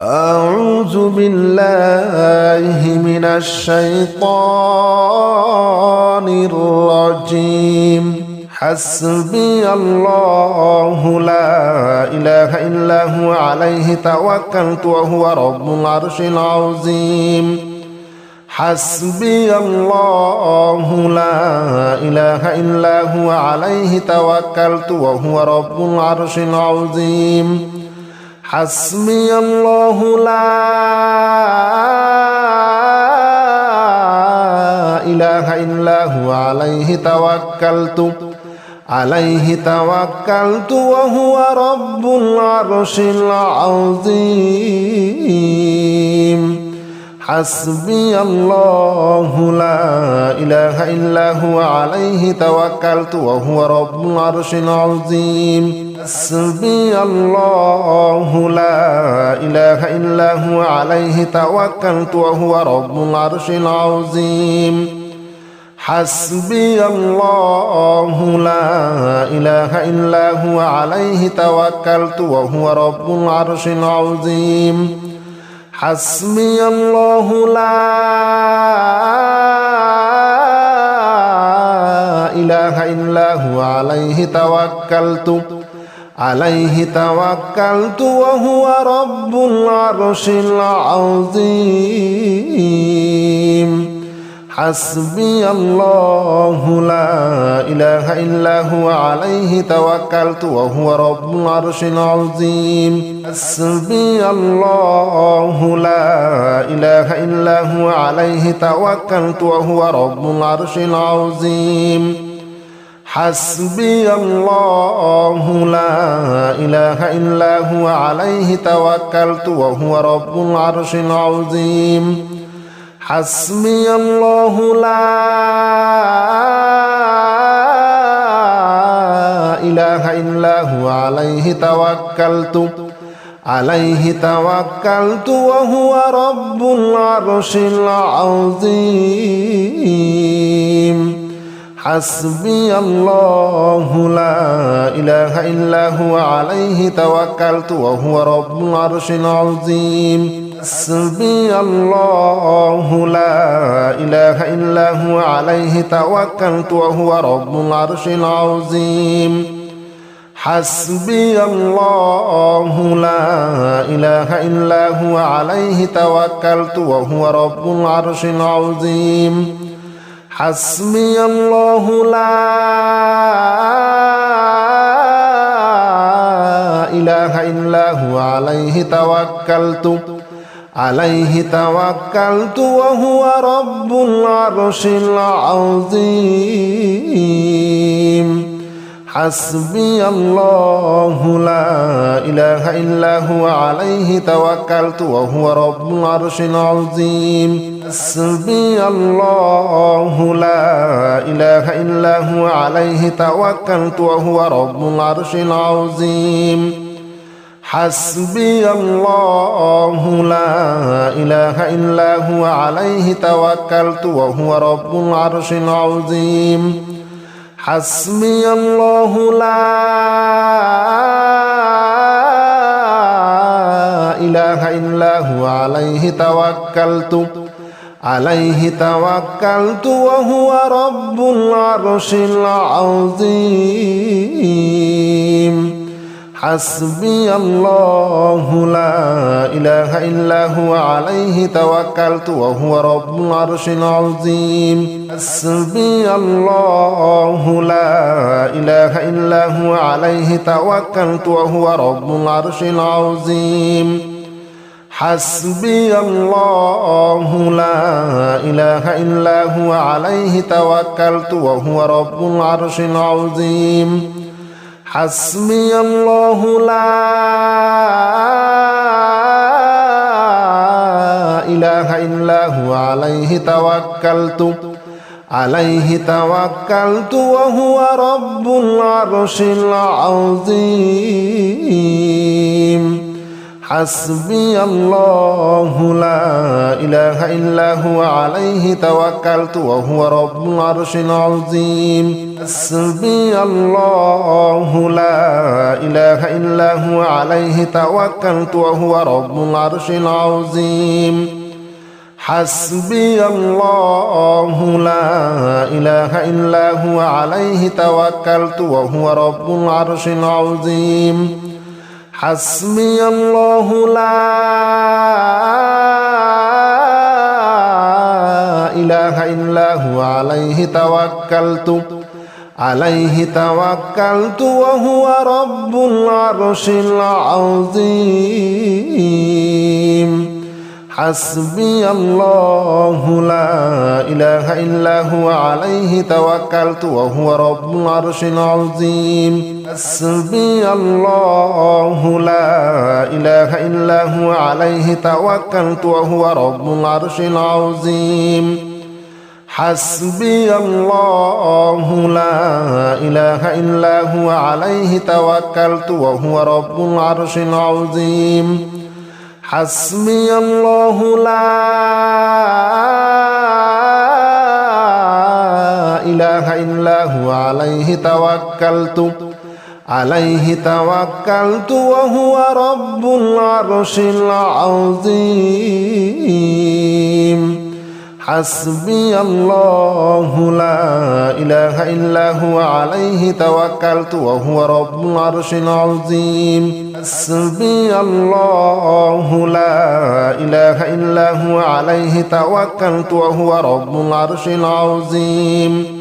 أعوذ بالله من الشيطان الرجيم. حسبي الله لا إله إلا هو عليه توكلت وهو رب العرش العظيم. حسبي الله لا إله إلا هو عليه توكلت وهو رب العرش العظيم. حسبي الله لا إله إلا هو عليه توكلت وهو رب العرش العظيم. حسبي الله لا إله إلا هو عليه توكلت وهو رب العرش العظيم. حسبي الله لا إله إلا هو عليه توكلت وهو رب العرش العظيم. حسبي الله لا إله إلا هو عليه توكلت وهو رب العرش العظيم. حسبي الله لا إله إلا هو عليه توكلت وهو رب العرش العظيم. حسبي الله لا إله إلا هو عليه توكلت وهو رب العرش العظيم. حسبي الله لا إله إلا هو عليه توكلت وهو رب العرش العظيم. حسبي الله لا إله إلا هو عليه توكلت وهو رب العرش العظيم. حسبي الله لا إله إلا هو عليه توكلت وهو رب العرش العظيم. حسبي الله لا إله إلا هو عليه توكلت وهو رب العرش العظيم. حسبي الله لا إله إلا هو عليه توكلت وهو رب العرش العظيم. حسبي الله لا إله إلا هو عليه توكلت وهو رب العرش العظيم. حسبي الله لا إله إلا هو عليه توكلت وهو رب العرش العظيم. حسبي الله لا إله إلا هو عليه توكلت وهو رب العرش العظيم. حسبي الله لا إله إلا هو عليه توكلت وهو رب العرش العظيم. حسبي الله لا إله إلا هو عليه توكلت وهو رب العرش العظيم. حسبي الله لا إله إلا هو عليه توكلت وهو رب العرش العظيم. حسبي الله لا إله إلا هو عليه توكلت وهو رب العرش العظيم. حسبي الله لا إله إلا هو عليه توكلت وهو رب العرش العظيم. حسبي الله لا إله إلا هو عليه توكلت وهو رب العرش العظيم. حسبي الله لا إله إلا هو عليه توكلت وهو رب العرش العظيم. حسبي الله لا إله إلا هو عليه توكلت وهو رب العرش العظيم حسبي الله لا إله إلا هو عليه توكلت وهو رب العرش العظيم حسبي الله لا إله إلا هو عليه توكلت وهو رب العرش العظيم حسبي الله لا إله إلا هو عليه توكلت وهو رب العرش العظيم حسبي الله لا إله إلا هو عليه توكلت وهو رب العرش العظيم حسبي الله لا إله إلا هو عليه توكلت وهو رب العرش العظيم حسبي الله لا إله إلا هو عليه توكلت وهو رب العرش العظيم حسبي الله لا إله إلا هو عليه توكلت وهو رب العرش العظيم حسبي الله لا إله إلا هو عليه توكلت وهو رب العرش العظيم حسبي الله لا إله إلا هو عليه توكلت وهو رب العرش العظيم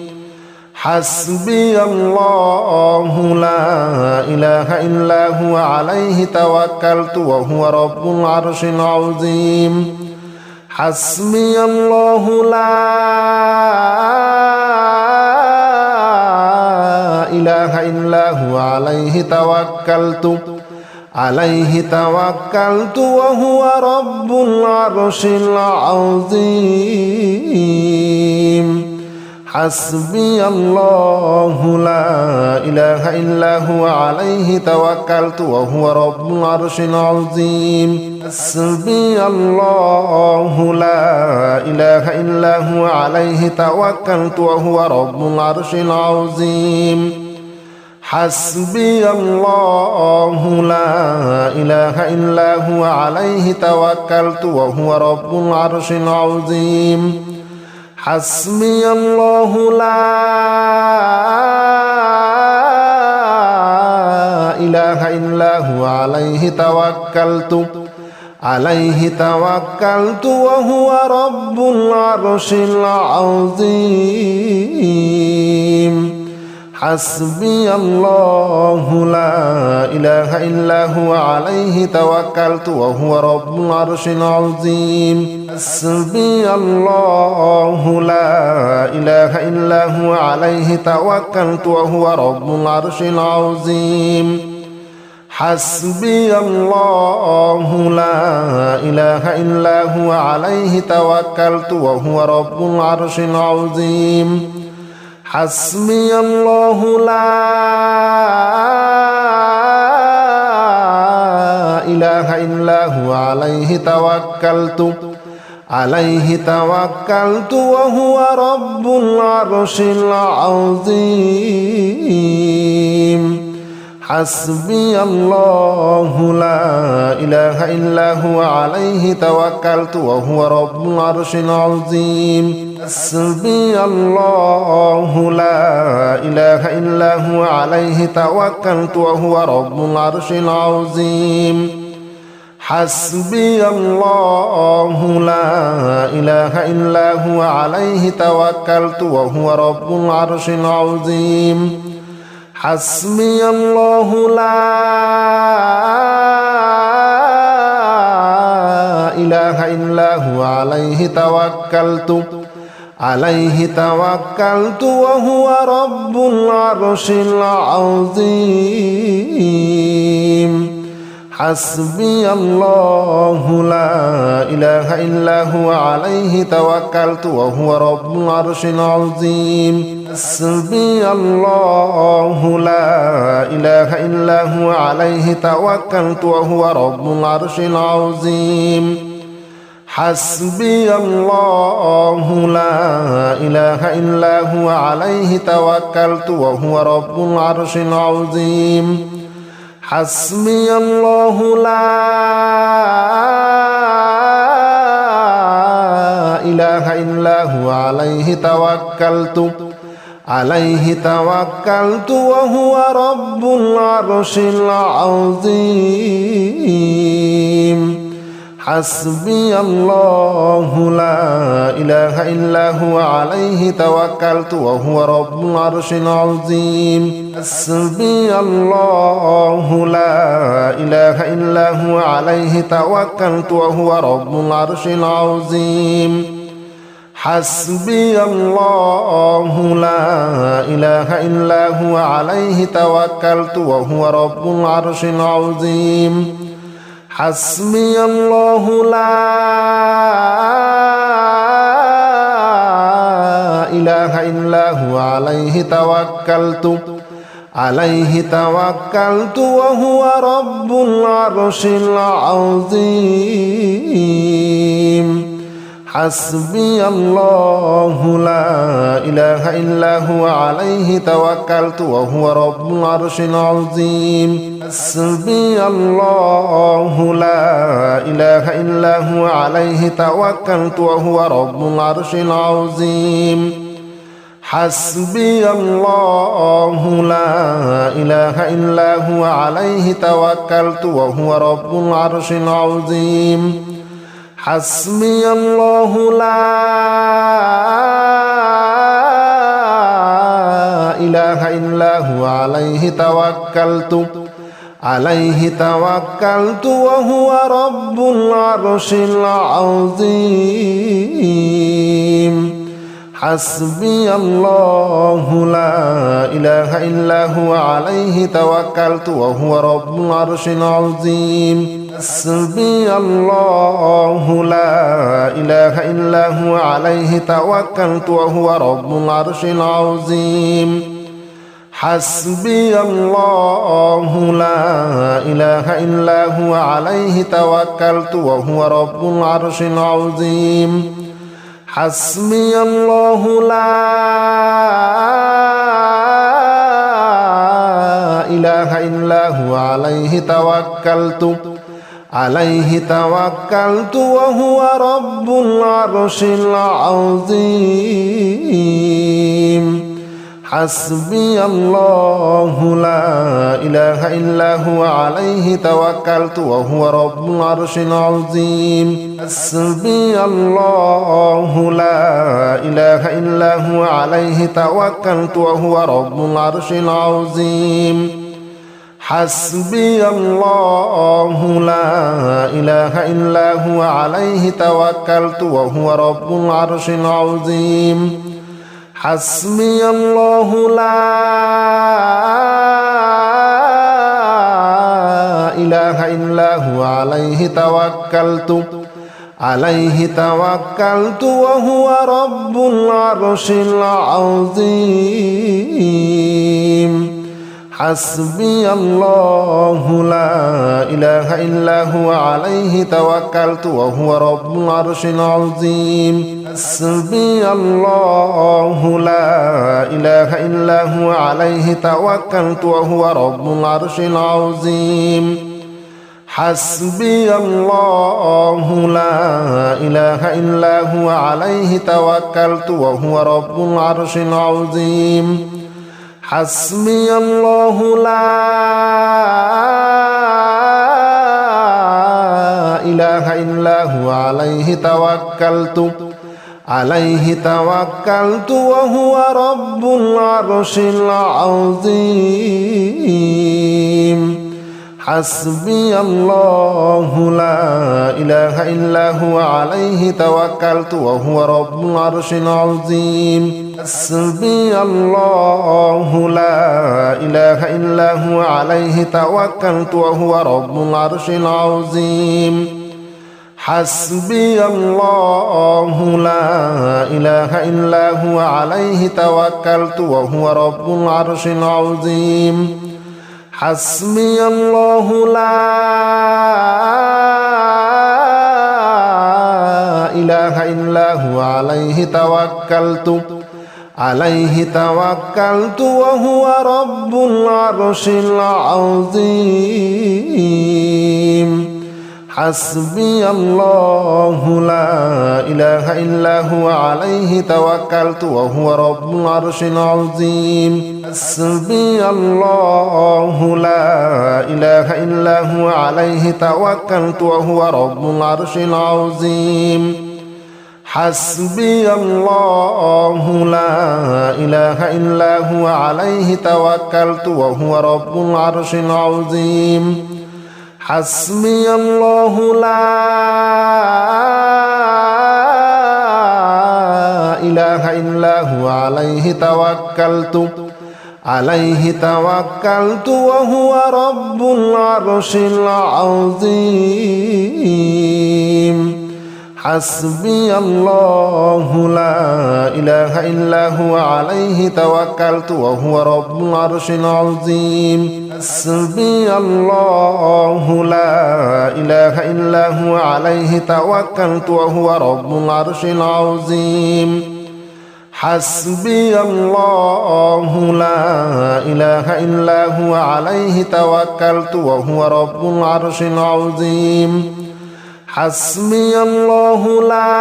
حسبي الله لا إله إلا هو عليه توكلت وهو رب العرش العظيم حسبي الله لا إله إلا هو عليه توكلت وهو رب العرش العظيم حسبي الله لا إله إلا هو عليه توكلت وهو رب العرش العظيم حسبي الله لا إله إلا هو عليه توكلت وهو رب العرش العظيم حسبي الله لا إله إلا هو عليه توكلت وهو رب العرش العظيم حسبي الله لا إله إلا هو عليه توكلت وهو رب العرش العظيم حسبي الله لا إله إلا هو عليه توكلت وهو رب العرش العظيم حسبي الله لا إله إلا هو عليه توكلت وهو رب العرش العظيم حسبي الله لا إله إلا هو عليه توكلت وهو رب العرش العظيم حسبي الله لا إله إلا هو عليه توكلت وهو رب العرش العظيم حسبي الله لا إله إلا هو عليه توكلت وهو رب العرش العظيم حسبي الله لا إله إلا هو عليه توكلت وهو رب العرش العظيم حسبي الله لا إله إلا هو عليه توكلت وهو رب العرش العظيم حسبي الله لا إله إلا هو عليه توكلت وهو رب العرش العظيم حسبي الله لا إله إلا هو عليه توكلت وهو رب العرش العظيم حسبي الله لا إله إلا هو عليه توكلت وهو رب العرش العظيم حسبي الله لا إله إلا هو عليه توكلت وهو رب العرش العظيم حسبي الله لا إله إلا هو عليه توكلت وهو رب العرش العظيم حسبي الله لا إله إلا هو عليه توكلت وهو رب العرش العظيم حسبي الله لا إله إلا هو عليه توكلت وهو رب العرش العظيم حسبي الله لا إله إلا هو عليه توكلت وهو رب العرش العظيم حسبي الله لا إله إلا هو عليه توكلت وهو رب العرش العظيم حسبي الله لا إله إلا هو عليه توكلت وهو رب العرش العظيم حسبي الله لا إله إلا هو عليه توكلت وهو رب العرش العظيم حسبي الله لا إله إلا هو عليه توكلت وهو رب العرش العظيم حسبي الله لا إله إلا هو عليه توكلت وهو رب العرش العظيم حسبي الله لا إله إلا هو عليه توكلت وهو رب العرش العظيم حسبي الله لا إله إلا هو عليه توكلت وهو رب العرش العظيم حسبي الله لا إله إلا هو عليه توكلت وهو رب العرش العظيم حسبي الله لا إله إلا هو عليه توكلت وهو رب العرش العظيم حسبي الله لا إله إلا هو عليه توكلت وهو رب العرش العظيم حسبي الله لا إله إلا هو عليه توكلت وهو رب العرش العظيم حسبي الله لا إله إلا هو عليه توكلت وهو رب العرش العظيم حسبي الله لا إله إلا هو عليه توكلت وهو رب العرش العظيم حسبي الله لا إله إلا هو عليه توكلت وهو رب العرش العظيم حسبي الله لا إله إلا هو عليه توكلت وهو رب العرش العظيم حسبي الله لا إله إلا هو عليه توكلت وهو رب العرش العظيم حسبي الله لا إله إلا هو عليه توكلت وهو رب العرش العظيم حسبي الله لا إله إلا هو عليه توكلت وهو رب العرش العظيم حسبي الله لا إله إلا هو عليه توكلت وهو رب العرش العظيم حسبي الله لا إله إلا هو عليه توكلت وهو رب العرش العظيم حسبي الله لا إله إلا هو عليه توكلت وهو رب العرش العظيم حسبي الله لا إله إلا هو عليه توكلت وهو رب العرش العظيم حسبي الله لا إله إلا هو عليه توكلت وهو رب العرش العظيم حسبي الله لا إله إلا هو عليه توكلت وهو رب العرش العظيم حسبي الله لا إله إلا هو عليه توكلت وهو رب العرش العظيم حسبي الله لا إله إلا هو عليه توكلت وهو رب العرش العظيم حسبي الله لا إله إلا هو عليه توكلت وهو رب العرش العظيم حسبي الله لا إله إلا هو عليه توكلت وهو رب العرش العظيم حسبي الله لا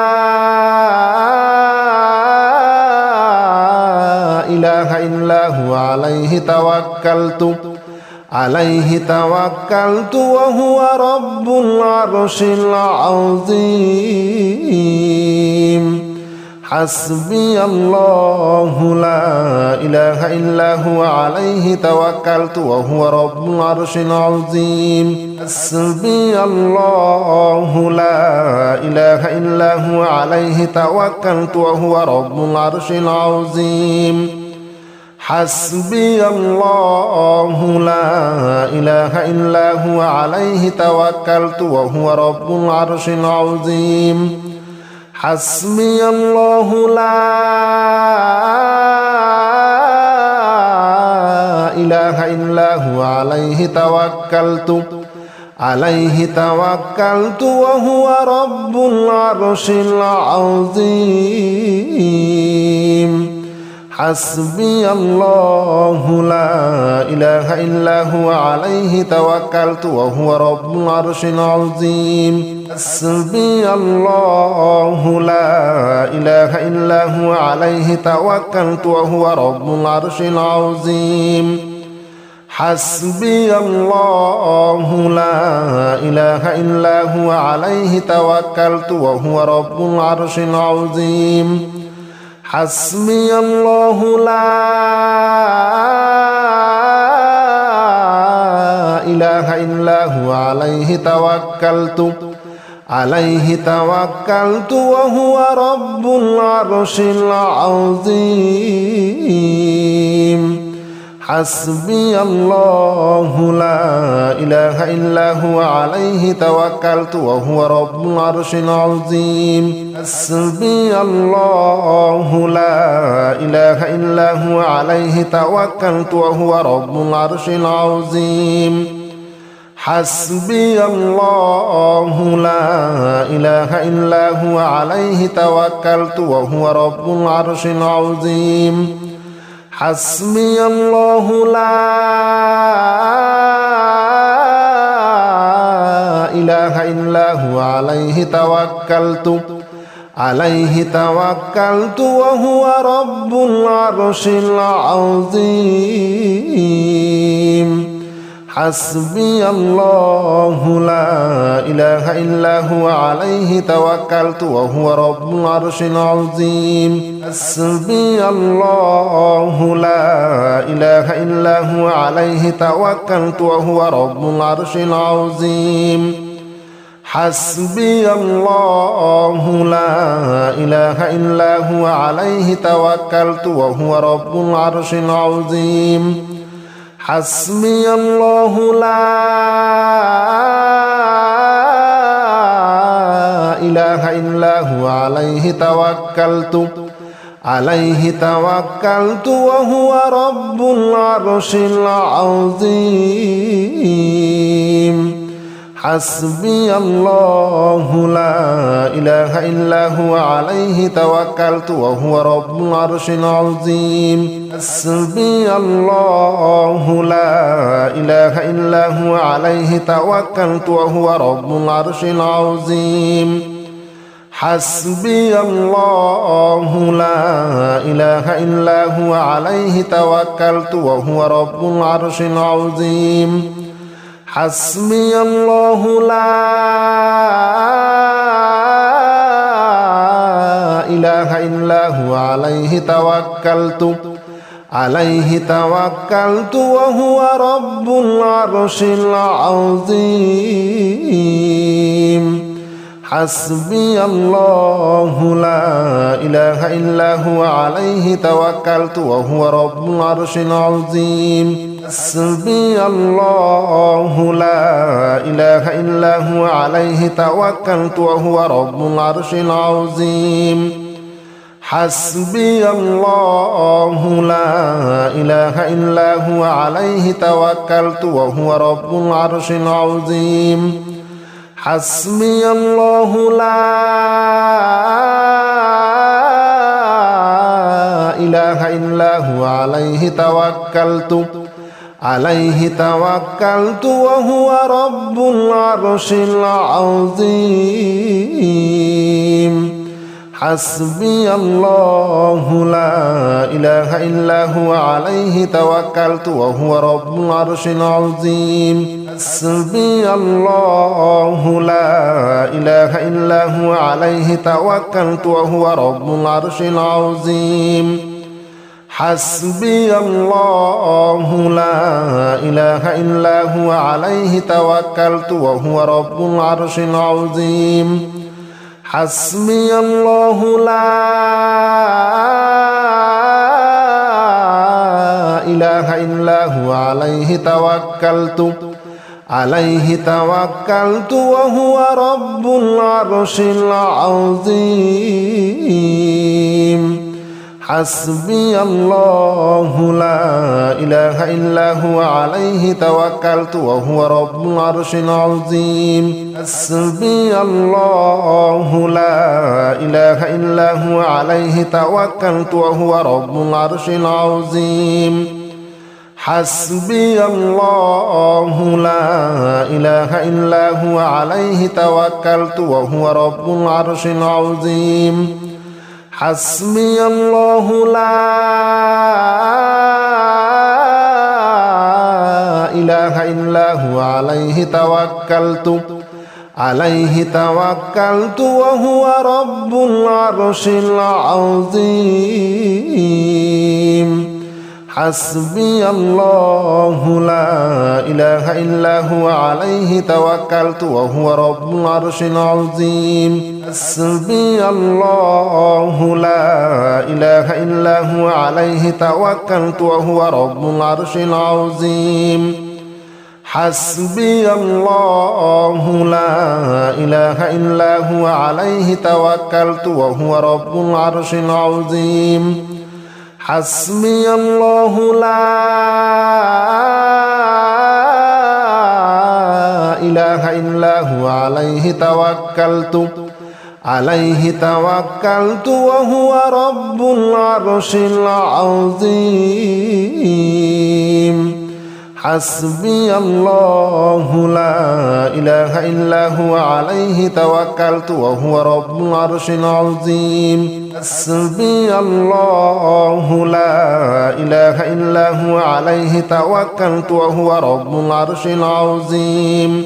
إله إلا هو عليه توكلت وهو رب العرش العظيم حسبي الله لا إله إلا هو عليه توكلت وهو رب العرش العظيم حسبي الله لا إله إلا هو عليه توكلت وهو رب العرش العظيم حسبي الله لا إله إلا هو عليه توكلت وهو رب العرش العظيم حسبي الله لا إله إلا هو عليه توكلت وهو رب العرش العظيم حسبي الله لا إله إلا هو عليه توكلت وهو رب العرش العظيم حسبي الله لا إله إلا هو عليه توكلت وهو رب العرش العظيم حسبي الله لا إله إلا هو عليه توكلت وهو رب العرش العظيم حسبي الله لا إله إلا هو عليه توكلت وهو رب العرش العظيم حسبي الله لا إله إلا هو عليه توكلت وهو رب العرش العظيم حسبي الله لا إله إلا هو عليه توكلت وهو رب العرش العظيم حسبي الله لا إله إلا هو عليه توكلت وهو رب العرش العظيم حسبي الله لا إله إلا هو عليه توكلت وهو رب العرش العظيم حسبي الله لا إله إلا هو عليه توكلت وهو رب العرش العظيم حسبي الله لا إله إلا هو عليه توكلت وهو رب العرش العظيم حسبي الله لا إله إلا هو عليه توكلت وهو رب العرش العظيم حسبي الله لا إله إلا هو عليه توكلت وهو رب العرش العظيم حسبي الله لا إله إلا هو عليه توكلت وهو رب العرش العظيم حسبي الله لا إله إلا هو عليه توكلت وهو رب العرش العظيم حسبي الله لا إله إلا هو عليه توكلت وهو رب العرش العظيم حسبي الله لا إله إلا هو عليه توكلت وهو رب العرش العظيم حسبي الله لا إله إلا هو عليه توكلت وهو رب العرش العظيم حسبي الله لا إله إلا هو عليه توكلت وهو رب العرش العظيم حسبي الله لا إله إلا هو عليه توكلت وهو رب العرش العظيم حسبي الله لا إله إلا هو عليه توكلت وهو رب العرش العظيم حسبي الله لا إله إلا هو عليه توكلت وهو رب العرش العظيم حسبي الله لا إله إلا هو عليه توكلت وهو رب العرش العظيم حسبي الله لا إله إلا هو عليه توكلت وهو رب العرش العظيم حسبي الله لا إله إلا هو عليه توكلت وهو رب العرش العظيم حسبي الله لا إله إلا هو عليه توكلت وهو رب العرش العظيم حسبي الله لا إله إلا هو عليه توكلت وهو رب العرش العظيم حسبي الله لا إله إلا هو عليه توكلت وهو رب العرش العظيم حسبي الله لا إله إلا هو عليه توكلت وهو رب العرش العظيم حسبي الله لا إله إلا هو عليه توكلت وهو رب العرش العظيم حسبي الله لا إله إلا هو عليه توكلت وهو رب العرش العظيم حسبي الله لا إله إلا هو عليه توكلت وهو رب العرش العظيم حسبي الله لا إله إلا هو عليه توكلت وهو رب العرش العظيم حسبي الله لا إله إلا هو عليه توكلت وهو رب العرش العظيم حسبي الله لا إله إلا هو عليه توكلت وهو رب العرش العظيم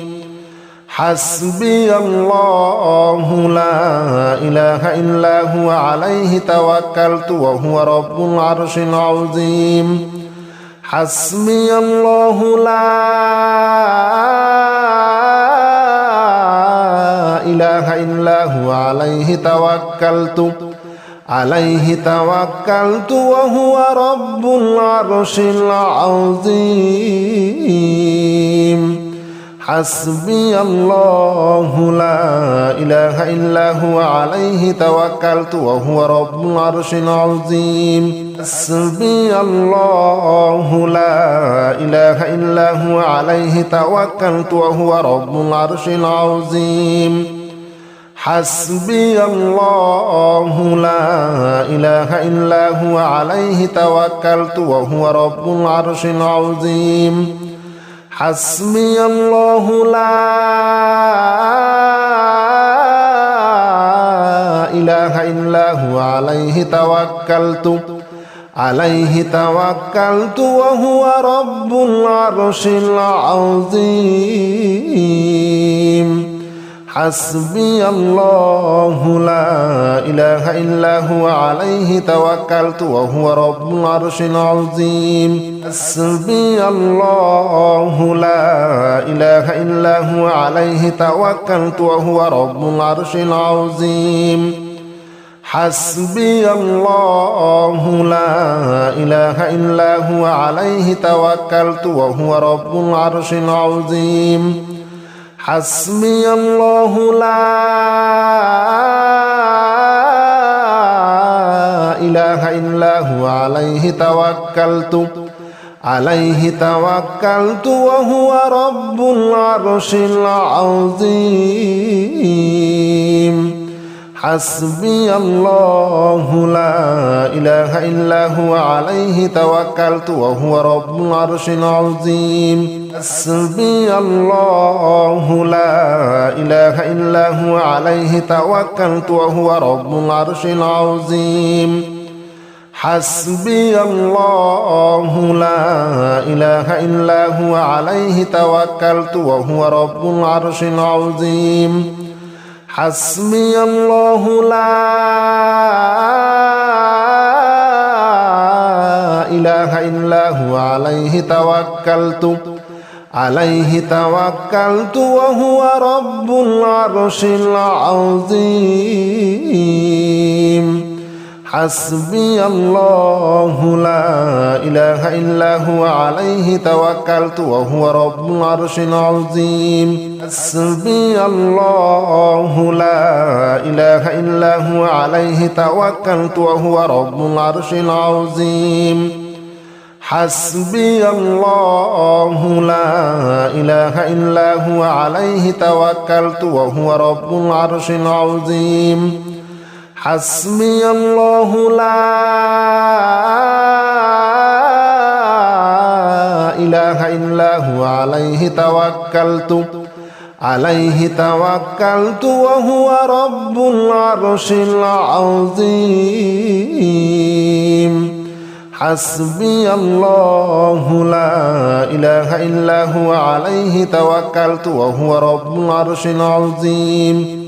حسبي الله لا إله إلا هو عليه توكلت وهو رب العرش العظيم حسبي الله لا إله إلا هو عليه توكلت وهو رب العرش العظيم حسبي الله لا إله إلا هو عليه توكلت وهو رب العرش العظيم حسبي الله لا إله إلا هو عليه توكلت وهو رب العرش العظيم حسبي الله لا إله إلا هو عليه توكلت وهو رب العرش العظيم حسبي الله لا إله إلا هو عليه توكلت وهو رب العرش العظيم حسبي الله لا إله إلا هو عليه توكلت وهو رب العرش العظيم حسبي الله لا إله إلا هو عليه توكلت وهو رب العرش العظيم حسبي الله لا إله إلا هو عليه توكلت وهو رب العرش العظيم حسبي الله لا إله إلا هو عليه توكلت وهو رب العرش العظيم حسبي الله لا إله إلا هو عليه توكلت وهو رب العرش العظيم حسبي الله لا إله إلا هو عليه توكلت وهو رب العرش العظيم حسبي الله لا إله إلا هو عليه توكلت وهو رب العرش العظيم حسبي الله لا إله إلا هو عليه توكلت وهو رب العرش العظيم حسبي الله لا إله إلا هو عليه توكلت وهو رب العرش العظيم حسبي الله لا إله إلا هو عليه توكلت وهو رب العرش العظيم حسبي الله لا إله إلا هو عليه توكلت وهو رب العرش العظيم حسبي الله لا إله إلا هو عليه توكلت وهو رب العرش العظيم حسبي الله لا إله إلا هو عليه توكلت وهو رب العرش العظيم